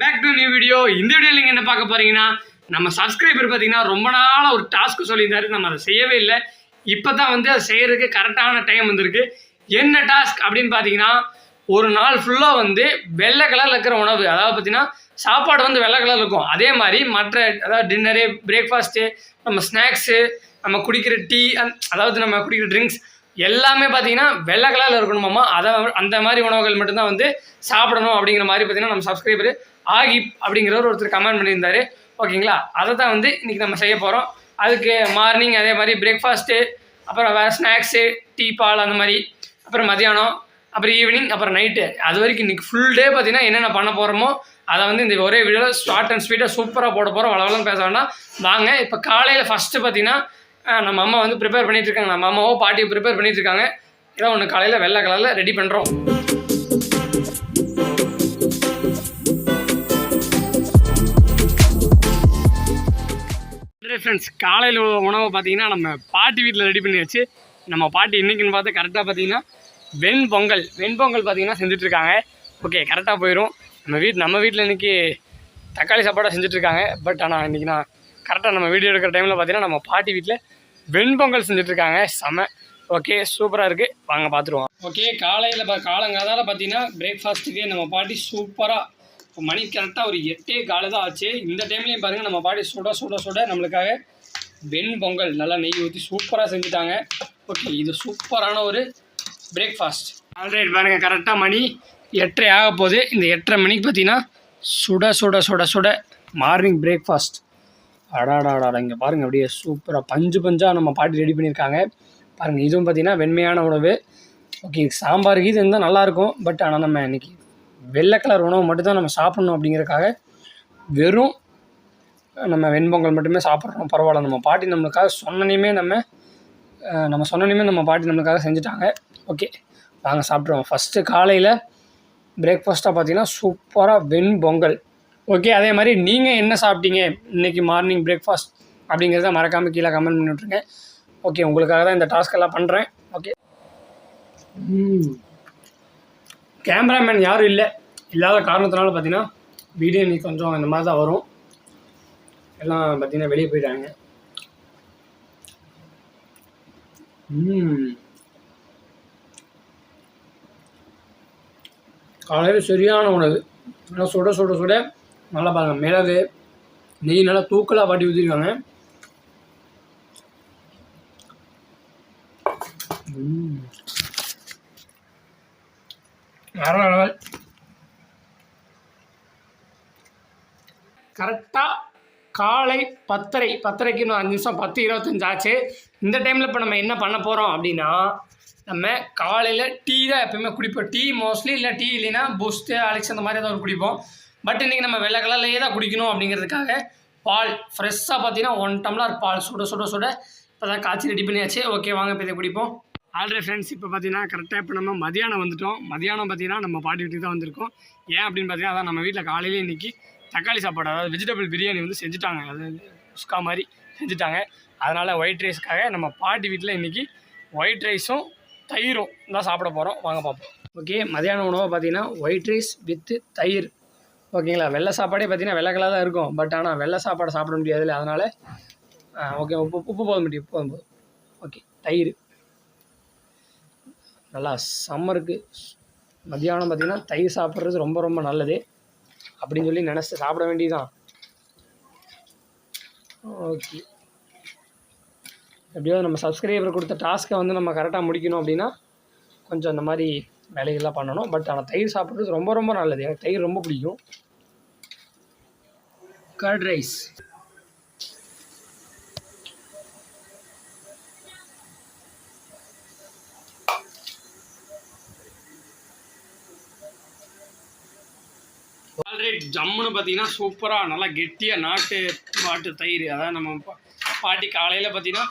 Back to new video. இந்த வீடியோவில் நீங்கள் என்ன பார்க்க போகிறீங்கன்னா, நம்ம சப்ஸ்கிரைபர் பார்த்தீங்கன்னா ரொம்ப நாளாக ஒரு டாஸ்க்கு சொல்லியிருந்தாரு. நம்ம அதை செய்யவே இல்லை. இப்போ தான் வந்து அதை செய்கிறதுக்கு கரெக்டான டைம் வந்திருக்கு. என்ன டாஸ்க் அப்படின்னு பார்த்தீங்கன்னா, ஒரு நாள் ஃபுல்லாக வந்து வெள்ளை கலரில் இருக்கிற உணவு, அதாவது பார்த்தீங்கன்னா சாப்பாடு வந்து வெள்ளை கலரில் இருக்கும். அதே மாதிரி மற்ற அதாவது டின்னரு, பிரேக்ஃபாஸ்ட்டு, நம்ம ஸ்நாக்ஸு, நம்ம குடிக்கிற டீ, அதாவது நம்ம குடிக்கிற ட்ரிங்க்ஸ் எல்லாமே பார்த்தீங்கன்னா வெள்ளை கலரில் இருக்கணுமாம்மா. அந்த மாதிரி உணவுகள் மட்டும்தான் வந்து சாப்பிடணும் அப்படிங்கிற மாதிரி பார்த்தீங்கன்னா நம்ம சப்ஸ்கிரைபர் ஆகிப் அப்படிங்கிறவர் ஒருத்தர் கமெண்ட் பண்ணியிருந்தாரு. ஓகேங்களா, அதை தான் வந்து இன்றைக்கி நம்ம செய்ய போகிறோம். அதுக்கு மார்னிங் அதே மாதிரி பிரேக்ஃபாஸ்ட்டு, அப்புறம் வேறு ஸ்நாக்ஸு, டீ, பால் அந்த மாதிரி, அப்புறம் மதியானம், அப்புறம் ஈவினிங், அப்புறம் நைட்டு, அது வரைக்கும் இன்றைக்கி ஃபுல் டே பார்த்தீங்கன்னா என்னென்ன பண்ண போகிறோமோ அதை வந்து இந்த ஒரே வீடியோவில் ஷார்ட் அண்ட் ஸ்வீட்டாக சூப்பராக போட போகிறோம். வளவலன்னு பேச வேண்டாம், வாங்க. இப்போ காலையில் ஃபஸ்ட்டு பார்த்தீங்கன்னா நம்ம அம்மா வந்து ப்ரிப்பேர் பண்ணிகிட்ருக்காங்க. நம்ம அம்மாவோ பாட்டியை ப்ரிப்பேர் பண்ணிகிட்ருக்காங்க. ஏதோ ஒன்று காலையில் வெள்ளை கலரில் ரெடி பண்ணுறோம். ஃப்ரெண்ட்ஸ், காலையில் உணவை பார்த்தீங்கன்னா நம்ம பாட்டி வீட்டில் ரெடி பண்ணி வச்சு, நம்ம பாட்டி இன்றைக்கின்னு பார்த்து கரெக்டாக பார்த்தீங்கன்னா வெண்பொங்கல் பார்த்தீங்கன்னா செஞ்சிட்ருக்காங்க. ஓகே, கரெக்டாக போயிடும். நம்ம வீட்டில் இன்றைக்கி தக்காளி சாப்பாடாக செஞ்சிட்ருக்காங்க. பட் ஆனால் இன்றைக்கி நான் கரெக்டாக நம்ம வீடியோ எடுக்கிற டைமில் பார்த்தீங்கன்னா நம்ம பாட்டி வீட்டில் வெண்பொங்கல் செஞ்சிட்ருக்காங்க. செம ஓகே, சூப்பராக இருக்குது. வாங்க பார்த்துருவோம். ஓகே, காலங்காதால பார்த்தீங்கன்னா பிரேக்ஃபாஸ்ட்டுக்கு நம்ம பாட்டி சூப்பராக, இப்போ மணி கரெக்டாக ஒரு 8:15 தான் ஆச்சு. இந்த டைம்லேயும் பாருங்கள் நம்ம பாட்டி சுட நம்மளுக்காக வெண்பொங்கல் நல்லா நெய் ஊற்றி சூப்பராக செஞ்சுட்டாங்க. ஓகே, இது சூப்பரான ஒரு பிரேக்ஃபாஸ்ட். ஆல்ரைட், பாருங்கள் கரெக்டாக மணி 8:30 ஆக போகுது. இந்த 8:30 மணிக்கு பார்த்தீங்கன்னா சுட மார்னிங் பிரேக்ஃபாஸ்ட். அடாடாடா, இங்கே பாருங்கள் அப்படியே சூப்பராக பஞ்சாக நம்ம பாட்டி ரெடி பண்ணியிருக்காங்க. பாருங்கள், இதுவும் பார்த்திங்கன்னா வெண்மையான உணவு. ஓகே, சாம்பாருக்கு இது இருந்தால் நல்லாயிருக்கும். பட் ஆனால் நம்ம இன்றைக்கி வெள்ளை கலர் உணவு மட்டும்தான் நம்ம சாப்பிட்ணும் அப்படிங்கிறதுக்காக வெறும் நம்ம வெண்பொங்கல் மட்டுமே சாப்பிட்றோம். பரவாயில்ல, நம்ம பாட்டி நம்மளுக்காக சொன்னனையுமே நம்ம பாட்டி நம்மளுக்காக செஞ்சுட்டாங்க. ஓகே, வாங்க சாப்பிட்ருவோம். ஃபஸ்ட்டு காலையில் பிரேக்ஃபாஸ்ட்டாக பார்த்தீங்கன்னா சூப்பராக வெண்பொங்கல். ஓகே, அதே மாதிரி நீங்கள் என்ன சாப்பிட்டீங்க இன்றைக்கி மார்னிங் பிரேக்ஃபாஸ்ட் அப்படிங்கிறத மறக்காமல் கீழே கமெண்ட் பண்ணி விட்ருங்க. ஓகே, உங்களுக்காக தான் இந்த டாஸ்க்கெல்லாம் பண்ணுறேன். ஓகே, கேமராமேன் யாரும் இல்லாத காரணத்தினால பார்த்தீங்கன்னா வீடியோ இன்றைக்கி கொஞ்சம் இந்த மாதிரி தான் வரும். எல்லாம் பார்த்தீங்கன்னா வெளியே போயிட்டாங்க. காலையில் சரியான உணவு, நல்லா சுட நல்லா பாருங்கள், மிளகு நெய் நல்லா தூக்கலாக பாட்டி ஊற்றிருக்காங்க. கரெக்டாக காலை 10:30க்கு இன்னும் 5 நிமிஷம், 10:25 ஆச்சு. இந்த டைமில் இப்போ நம்ம என்ன பண்ண போகிறோம் அப்படின்னா, நம்ம காலையில் டீ தான் எப்போயுமே குடிப்போம். டீ மோஸ்ட்லி, இல்லை டீ இல்லைன்னா பூஸ்ட்டு, ஆலிக்ஸ் அந்த மாதிரி ஏதாவது குடிப்போம். பட் இன்றைக்கி நம்ம வெள்ளை கலர்லேயே தான் குடிக்கணும் அப்படிங்கிறதுக்காக பால் ஃப்ரெஷ்ஷாக பார்த்தீங்கன்னா 1 டம்ளர் பால் சுட இப்போ தான் காய்ச்சி ரெடி பண்ணியாச்சு. ஓகே, வாங்க இப்போ இதை குடிப்போம். ஆல்ரெடி ஃப்ரெண்ட்ஸ், இப்போ பார்த்தீங்கன்னா கரெக்டாக இப்போ நம்ம மதியானம் வந்துவிட்டோம். மதியானம் பார்த்தீங்கன்னா நம்ம பாட்டி வீட்டுக்கு தான் வந்திருக்கோம். ஏன் அப்படின்னு பார்த்தீங்கன்னா, அதான் நம்ம வீட்டில் காலையிலே இன்றைக்கி தக்காளி சாப்பாடு, அதாவது வெஜிடபிள் பிரியாணி வந்து செஞ்சுட்டாங்க. அதாவது உஸ்கா மாதிரி செஞ்சுட்டாங்க. அதனால் ஒயிட் ரைஸ்க்காக நம்ம பாட்டி வீட்டில் இன்றைக்கி ஒயிட் ரைஸும் தயிரும் தான் சாப்பிட போகிறோம். வாங்க பார்ப்போம். ஓகே, மதியான உணவை பார்த்தீங்கன்னா ஒயிட் ரைஸ் வித்து தயிர். ஓகேங்களா, வெள்ளை சாப்பாடே பார்த்தீங்கன்னா வெள்ளை கலர் தான் இருக்கும். பட் ஆனால் வெள்ளை சாப்பாடை சாப்பிட முடியாதுல்ல, அதனால் ஓகே, உப்பு போதும். ஓகே, தயிர் நல்லா சம்மருக்கு மதியானம் பார்த்திங்கன்னா தயிர் சாப்பிட்றது ரொம்ப நல்லது அப்படின்னு சொல்லி நினச்சி சாப்பிட வேண்டியதுதான். ஓகே, எப்படியாவது நம்ம சப்ஸ்கிரைபர் கொடுத்த டாஸ்க்கை வந்து நம்ம கரெக்டாக முடிக்கணும் அப்படின்னா கொஞ்சம் அந்த மாதிரி வேலைகள்லாம் பண்ணணும். பட் ஆனால் தயிர் சாப்பிட்றது ரொம்ப நல்லது. எனக்கு தயிர் ரொம்ப பிடிக்கும். Curd rice. ஆல்ரெடி ஜம்முன்னு பார்த்தீங்கன்னா சூப்பராக நல்லா கெட்டியாக நாட்டு தயிர். அதாவது நம்ம பாட்டி காலையில் பார்த்தீங்கன்னா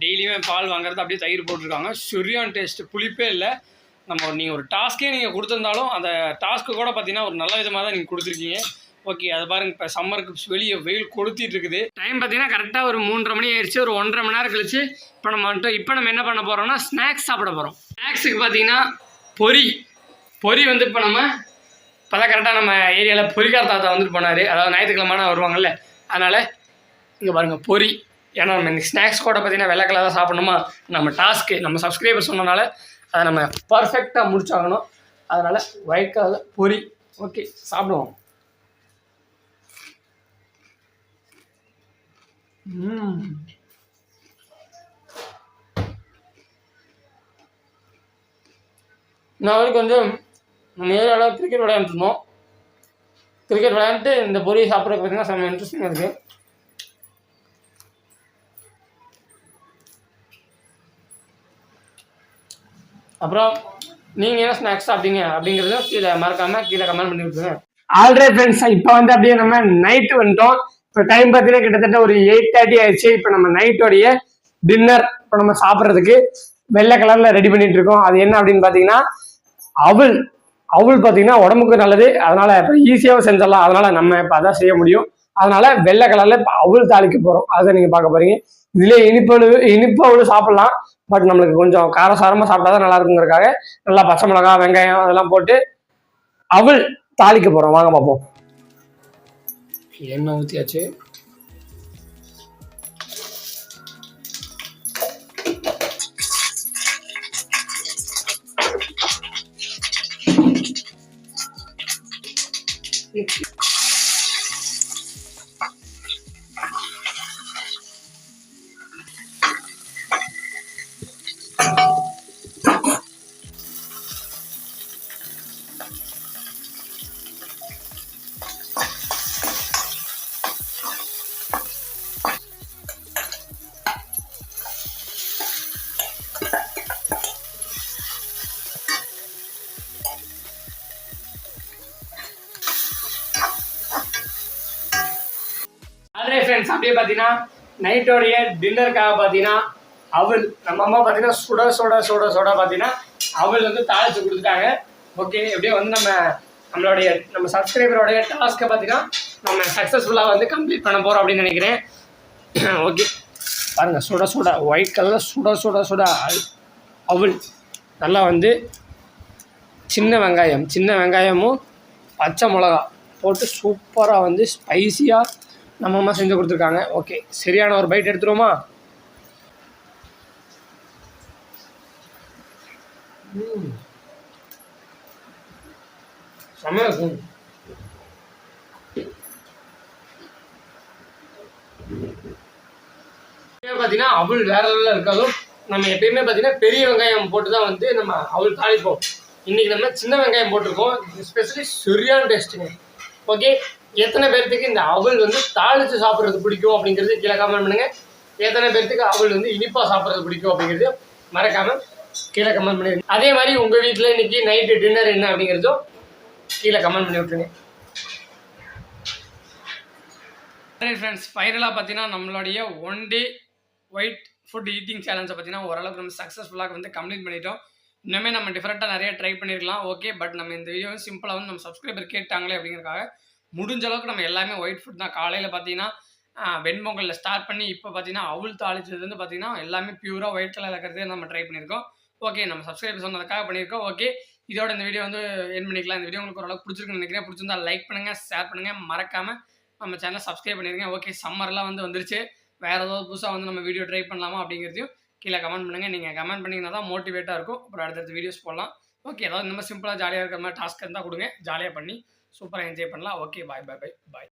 டெய்லியுமே பால் வாங்குறது அப்படியே தயிர் போட்டிருக்காங்க. சரியான டேஸ்ட்டு, புளிப்பே இல்லை. நீங்கள் ஒரு டாஸ்க்கே நீங்கள் கொடுத்துருந்தாலும் அந்த டாஸ்க்கு கூட பார்த்தீங்கன்னா ஒரு நல்ல விதமாக தான் நீங்கள் கொடுத்துருக்கீங்க. ஓகே, அது பாருங்கள், இப்போ சம்மருக்கு வெளியே வெயில் கொளுத்திட்டு இருக்குது. டைம் பார்த்தீங்கன்னா கரெக்டாக ஒரு 3:30 மணி ஆயிடுச்சு. ஒரு 1.5 மணி நேரம் கழிச்சு இப்போ நம்ம என்ன பண்ண போகிறோம்னா ஸ்நாக்ஸ் சாப்பிட போகிறோம். ஸ்நாக்ஸுக்கு பார்த்தீங்கன்னா பொரி வந்து இப்போ நம்ம இப்போ தான் கரெக்டாக நம்ம ஏரியாவில் பொரிக்கார தாத்தா வந்துட்டு போனார். அதாவது ஞாயிற்றுக்கிழமான வருவாங்கல்ல, அதனால் இங்கே பாருங்கள் பொரி. ஏன்னா நம்ம இன்னைக்கு ஸ்நாக்ஸ் கூட பார்த்தீங்கன்னா வெள்ளை கலர் தான் சாப்பிடணுமா, நம்ம டாஸ்க்கு நம்ம சப்ஸ்கிரைபர் சொன்னனால அதை நம்ம பர்ஃபெக்டாக முடிச்சாகணும். அதனால் ஒயிட் கலர் பொரி. ஓகே, சாப்பிடுவோம். நான் வந்து நம்ம ஏரியாவில் கிரிக்கெட் விளையாண்டுட்டு இருந்தோம். கிரிக்கெட் விளையாண்டுட்டு இந்த பொரி சாப்பிட்றதுக்கு பார்த்தீங்கன்னா செம்ம இன்ட்ரெஸ்டிங்காக இருக்குது. அப்புறம் நீங்கள் என்ன ஸ்நாக்ஸ் சாப்பிட்டீங்க அப்படிங்கிறதும் கீழே மறக்காமல் கமெண்ட் பண்ணி விட்டுருங்க. ஆல்ரெடி ஃப்ரெண்ட்ஸ், இப்போ வந்து அப்படியே நம்ம நைட்டு வந்துட்டோம். இப்போ டைம் பார்த்தீங்கன்னா கிட்டத்தட்ட ஒரு 8:30 ஆயிடுச்சு. இப்போ நம்ம நைட்டோடைய டின்னர் இப்போ நம்ம சாப்பிட்றதுக்கு வெள்ளை கலரில் ரெடி பண்ணிட்டு இருக்கோம். அது என்ன அப்படின்னு பார்த்தீங்கன்னா அவல். அவல் பார்த்தீங்கன்னா உடம்புக்கு நல்லது, அதனால இப்போ ஈஸியாகவும் செஞ்சிடலாம். அதனால நம்ம இப்போ அதான் செய்ய முடியும். அதனால வெள்ளை கலரில் இப்போ அவல் தாளிக்க போகிறோம். அதை நீங்கள் பார்க்க போறீங்க. இதுலேயே இனிப்பு அவள் சாப்பிட்லாம். பட் நம்மளுக்கு கொஞ்சம் காரசாரமாக சாப்பிட்டா தான் நல்லா இருக்குங்கிறதுக்காக நல்லா பச்சை மிளகா வெங்காயம் அதெல்லாம் போட்டு அவல் தாளிக்க போகிறோம். வாங்க பார்ப்போம். எண்ணெய் ஊற்றியாச்சு. ஃப்ரெண்ட்ஸ், அப்படியே பார்த்தீங்கன்னா நைட்டோடைய டின்னருக்காக பார்த்தீங்கன்னா அவல் நம்ம அம்மா பார்த்தீங்கன்னா சுட சுட சுட சுட பார்த்தீங்கன்னா அவல் வந்து தாளிச்சு கொடுத்துட்டாங்க. ஓகே, எப்படியோ வந்து நம்ம சப்ஸ்கிரைபரோடைய டாஸ்க்கை பார்த்தீங்கன்னா நம்ம சக்ஸஸ்ஃபுல்லாக வந்து கம்ப்ளீட் பண்ண போகிறோம் அப்படின்னு நினைக்கிறேன். ஓகே, பாருங்கள், சுட சுட ஒயிட் கலரில் சுட சுட சுட அவல் நல்லா வந்து சின்ன வெங்காயமும் பச்சை மிளகா போட்டு சூப்பராக வந்து ஸ்பைசியாக நம்ம அம்மா செஞ்சு கொடுத்துருக்காங்க. ஓகே, சரியான ஒரு பைட் எடுத்துருவோமா? செம்மையா இருக்கும். பார்த்தீங்கன்னா அவள் வேற லெவலில் இருக்காதும். நம்ம எப்பயுமே பார்த்தீங்கன்னா பெரிய வெங்காயம் போட்டு தான் வந்து நம்ம அவள் தாளிப்போம். இன்னைக்கு நம்ம சின்ன வெங்காயம் போட்டிருக்கோம். எஸ்பெஷலி சரியான டேஸ்ட்டுங்க. ஓகே, எத்தனை பேர்த்துக்கு இந்த அவல் வந்து தாளித்து சாப்பிட்றது பிடிக்கும் அப்படிங்கிறது கீழே கமெண்ட் பண்ணுங்க. எத்தனை பேர்த்துக்கு அவல் வந்து இனிப்பாக சாப்பிட்றது பிடிக்கும் அப்படிங்கிறது மறக்காமல் கீழே கமெண்ட் பண்ணிடுங்க. அதே மாதிரி உங்கள் வீட்டில் இன்னைக்கு நைட்டு டின்னர் என்ன அப்படிங்கிறதும் கீழே கமெண்ட் பண்ணி விட்டுருங்க. ஃப்ரெண்ட்ஸ், ஃபைனலாக பார்த்தீங்கன்னா நம்மளுடைய 1 day ஒயிட் ஃபுட் ஈட்டிங் சேலஞ்சை பார்த்தீங்கன்னா ஓரளவுக்கு நம்ம சக்ஸஸ்ஃபுல்லாக வந்து கம்ப்ளீட் பண்ணிட்டோம். இன்னுமே நம்ம டிஃப்ரெண்ட்டாக நிறைய ட்ரை பண்ணியிருக்கலாம். ஓகே, பட் நம்ம இந்த வீடியோ சிம்பிளாக வந்து நம்ம சப்ஸ்கிரைபர் கேட்டாங்களே அப்படிங்கிறதுக்காக முடிஞ்ச அளவுக்கு நம்ம எல்லாமே ஒயிட் ஃபுட் தான். காலையில் பார்த்தீங்கன்னா வெண்பொங்கலில் ஸ்டார்ட் பண்ணி இப்போ பார்த்தீங்கன்னா அவல் தாளிச்சது வந்து பார்த்தீங்கன்னா எல்லாமே பியூராக ஒயிட் கலர் இருக்கிறதே நம்ம ட்ரை பண்ணியிருக்கோம். ஓகே, நம்ம சப்ஸ்கிரைபர் சொன்னதுக்காக பண்ணியிருக்கோம். ஓகே, இதோட இந்த வீடியோ வந்து என் பண்ணிக்கலாம். இந்த வீடியோ உங்களுக்கு ஓரளவுக்கு பிடிச்சிருக்குன்னு நினைக்கிறேன். பிடிச்சிருந்தா லைக் பண்ணுங்கள், ஷேர் பண்ணுங்கள், மறக்காமல் நம்ம சேனலை சப்ஸ்கிரைப் பண்ணிடுங்க. ஓகே, சம்மர்லாம் வந்து வந்துருச்சு. வேறு ஏதாவது புதுசாக வந்து நம்ம வீடியோ ட்ரை பண்ணலாமா அப்படிங்கிறதையும் கீழே கமெண்ட் பண்ணுங்கள். நீங்கள் கமெண்ட் பண்ணிங்கன்னா தான் மோட்டிவேட்டாக இருக்கும். அப்புறம் அடுத்தடுத்த வீடியோஸ் போடலாம். ஓகே, ஏதாவது இந்த மாதிரி சிம்பிளாக ஜாலியாக இருக்கிற மாதிரி டாஸ்க் இருந்தால் கொடுங்க. ஜாலியாக பண்ணி சூப்பராக என்ஜாய் பண்ணலாம். ஓகே, பாய் பாய் பாய் பாய்.